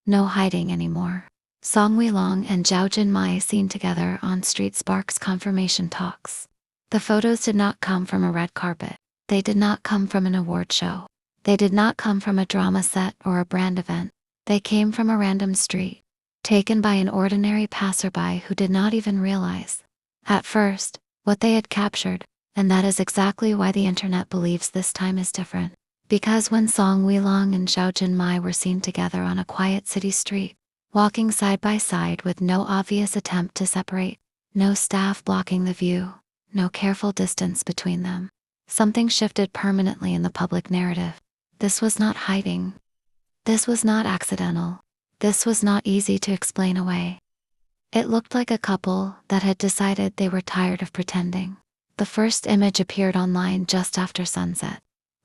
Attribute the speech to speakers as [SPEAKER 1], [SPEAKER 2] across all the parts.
[SPEAKER 1] No hiding anymore. Song Weilong and Zhao Jinmai seen together on street sparks confirmation talks. The photos did not come from a red carpet. They did not come from an award show. They did not come from a drama set or a brand event. They came from a random street, taken by an ordinary passerby who did not even realize, at first, what they had captured, and that is exactly why the internet believes this time is different. Because when Song Weilong and Zhao Jinmai were seen together on a quiet city street, walking side by side with no obvious attempt to separate, no staff blocking the view, no careful distance between them, something shifted permanently in the public narrative. This was not hiding. This was not accidental. This was not easy to explain away. It looked like a couple that had decided they were tired of pretending. The first image appeared online just after sunset.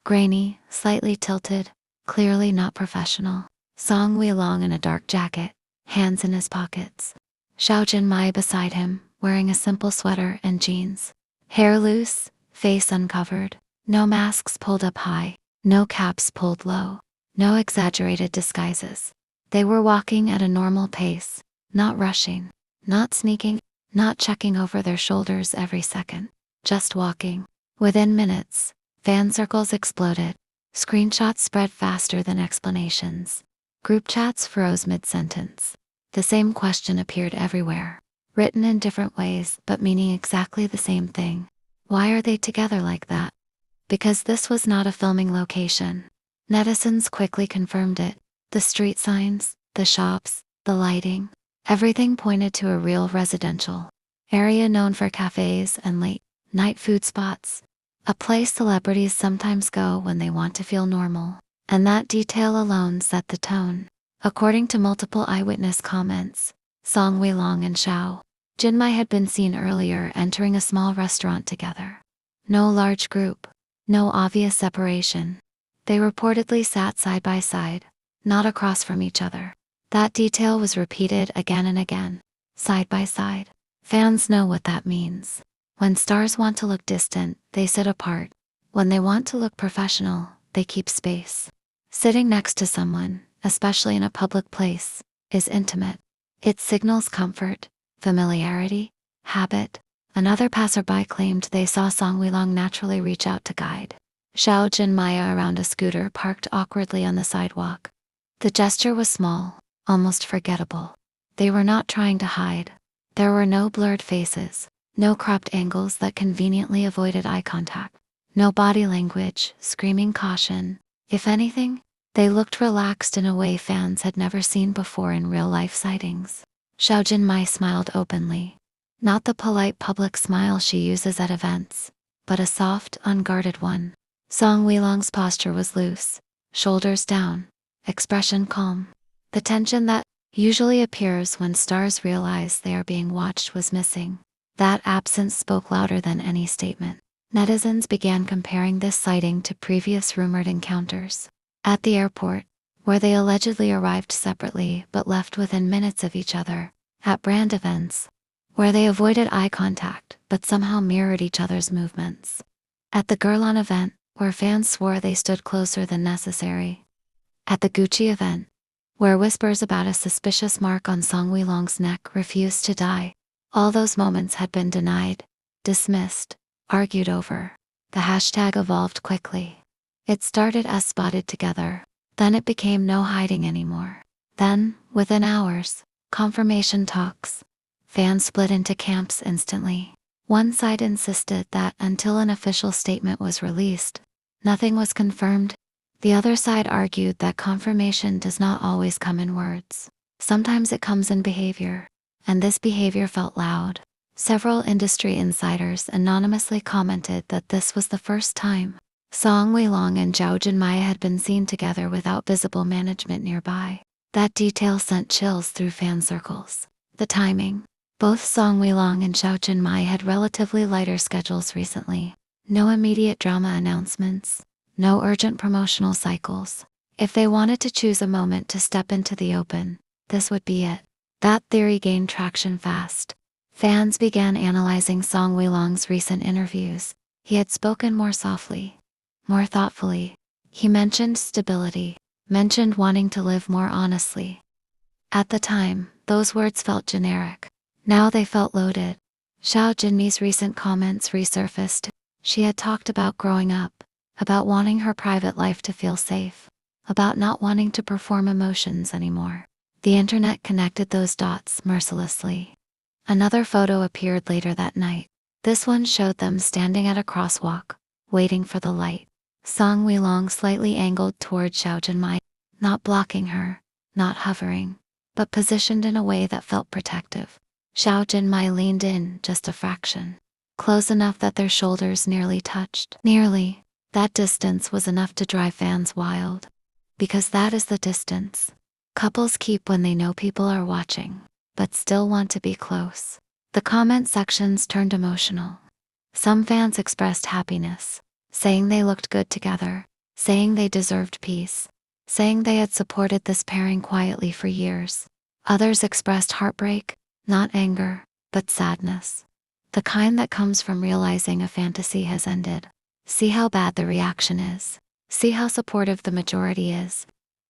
[SPEAKER 1] Grainy, slightly tilted, clearly not professional. Song Weilong in a dark jacket, hands in his pockets. Zhao Jinmai beside him, wearing a simple sweater and jeans. Hair loose, face uncovered, no masks pulled up high, no caps pulled low, no exaggerated disguises. They were walking at a normal pace, not rushing, not sneaking, not checking over their shoulders every second, just walking. Within minutes, fan circles exploded. Screenshots spread faster than explanations. Group chats froze mid-sentence. The same question appeared everywhere, written in different ways but meaning exactly the same thing. Why are they together like that? Because this was not a filming location. Netizens quickly confirmed it. The street signs, the shops, the lighting, everything pointed to a real residential area known for cafes and late-night food spots. A place celebrities sometimes go when they want to feel normal. And that detail alone set the tone. According to multiple eyewitness comments, Song Weilong and Zhao Jinmai had been seen earlier entering a small restaurant together. No large group, no obvious separation. They reportedly sat side by side, not across from each other. That detail was repeated again and again, side by side. Fans know what that means. When stars want to look distant, they sit apart. When they want to look professional, they keep space. Sitting next to someone, especially in a public place, is intimate. It signals comfort, familiarity, habit. Another passerby claimed they saw Song Weilong naturally reach out to guide Zhao Jinmai around a scooter parked awkwardly on the sidewalk. The gesture was small, almost forgettable. They were not trying to hide. There were no blurred faces, no cropped angles that conveniently avoided eye contact, no body language screaming caution. If anything, they looked relaxed in a way fans had never seen before in real-life sightings. Zhao Jinmai smiled openly. Not the polite public smile she uses at events, but a soft, unguarded one. Song Weilong's posture was loose, shoulders down, expression calm. The tension that usually appears when stars realize they are being watched was missing. That absence spoke louder than any statement. Netizens began comparing this sighting to previous rumored encounters. At the airport, where they allegedly arrived separately but left within minutes of each other. At brand events, where they avoided eye contact but somehow mirrored each other's movements. At the Guerlain event, where fans swore they stood closer than necessary. At the Gucci event, where whispers about a suspicious mark on Song Weilong's neck refused to die. All those moments had been denied, dismissed, argued over. The hashtag evolved quickly. It started as spotted together. Then it became no hiding anymore. Then, within hours, confirmation talks. Fans split into camps instantly. One side insisted that until an official statement was released, nothing was confirmed. The other side argued that confirmation does not always come in words. Sometimes it comes in behavior. And this behavior felt loud. Several industry insiders anonymously commented that this was the first time Song Weilong and Zhao Jinmai had been seen together without visible management nearby. That detail sent chills through fan circles. The timing. Both Song Weilong and Zhao Jinmai had relatively lighter schedules recently. No immediate drama announcements. No urgent promotional cycles. If they wanted to choose a moment to step into the open, this would be it. That theory gained traction fast. Fans began analyzing Song Weilong's recent interviews. He had spoken more softly, more thoughtfully. He mentioned stability, mentioned wanting to live more honestly. At the time, those words felt generic. Now they felt loaded. Zhao Jinmai's recent comments resurfaced. She had talked about growing up, about wanting her private life to feel safe, about not wanting to perform emotions anymore. The internet connected those dots mercilessly. Another photo appeared later that night. This one showed them standing at a crosswalk, waiting for the light. Song Weilong slightly angled toward Zhao Jinmai, not blocking her, not hovering, but positioned in a way that felt protective. Zhao Jinmai leaned in just a fraction, close enough that their shoulders nearly touched. Nearly. That distance was enough to drive fans wild. Because that is the distance couples keep when they know people are watching, but still want to be close. The comment sections turned emotional. Some fans expressed happiness, saying they looked good together, saying they deserved peace, saying they had supported this pairing quietly for years. Others expressed heartbreak, not anger, but sadness. The kind that comes from realizing a fantasy has ended. See how bad the reaction is. See how supportive the majority is.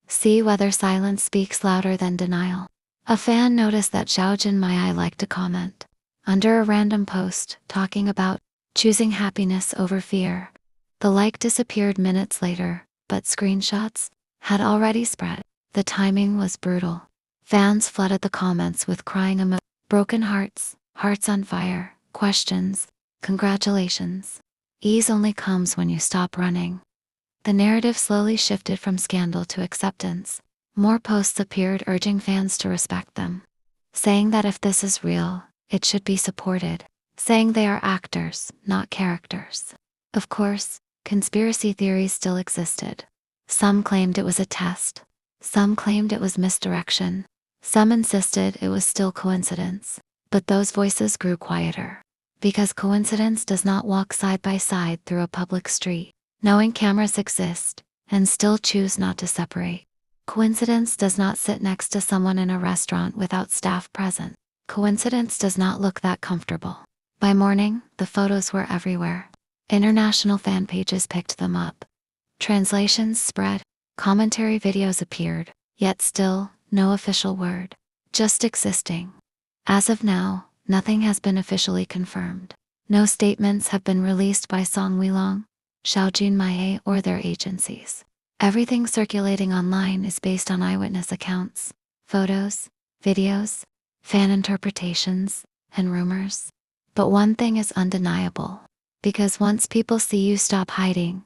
[SPEAKER 1] See whether silence speaks louder than denial. A fan noticed that Zhao Jinmai liked a comment under a random post talking about choosing happiness over fear. The like disappeared minutes later, but screenshots had already spread. The timing was brutal. Fans flooded the comments with crying emojis, broken hearts, hearts on fire, questions, congratulations. Ease only comes when you stop running. The narrative slowly shifted from scandal to acceptance. More posts appeared urging fans to respect them, saying that if this is real, it should be supported, saying they are actors, not characters. Of course, conspiracy theories still existed. Some claimed it was a test. Some claimed it was misdirection. Some insisted it was still coincidence. But those voices grew quieter. Because coincidence does not walk side by side through a public street, knowing cameras exist, and still choose not to separate. Coincidence does not sit next to someone in a restaurant without staff present. Coincidence does not look that comfortable. By morning, the photos were everywhere. International fan pages picked them up. Translations spread, commentary videos appeared, yet still, no official word. Just existing. As of now, nothing has been officially confirmed. No statements have been released by Song Weilong, Zhao Jinmai, or their agencies. Everything circulating online is based on eyewitness accounts, photos, videos, fan interpretations, and rumors. But one thing is undeniable. Because once people see you stop hiding,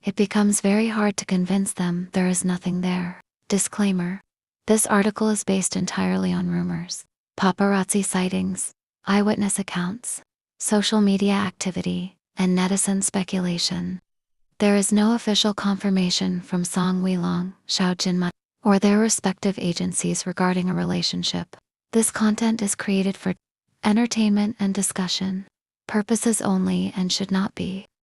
[SPEAKER 1] it becomes very hard to convince them there is nothing there. Disclaimer. This article is based entirely on rumors, paparazzi sightings, eyewitness accounts, social media activity, and netizen speculation. There is no official confirmation from Song Weilong, Zhao Jinmai, or their respective agencies regarding a relationship. This content is created for entertainment and discussion purposes only and should not be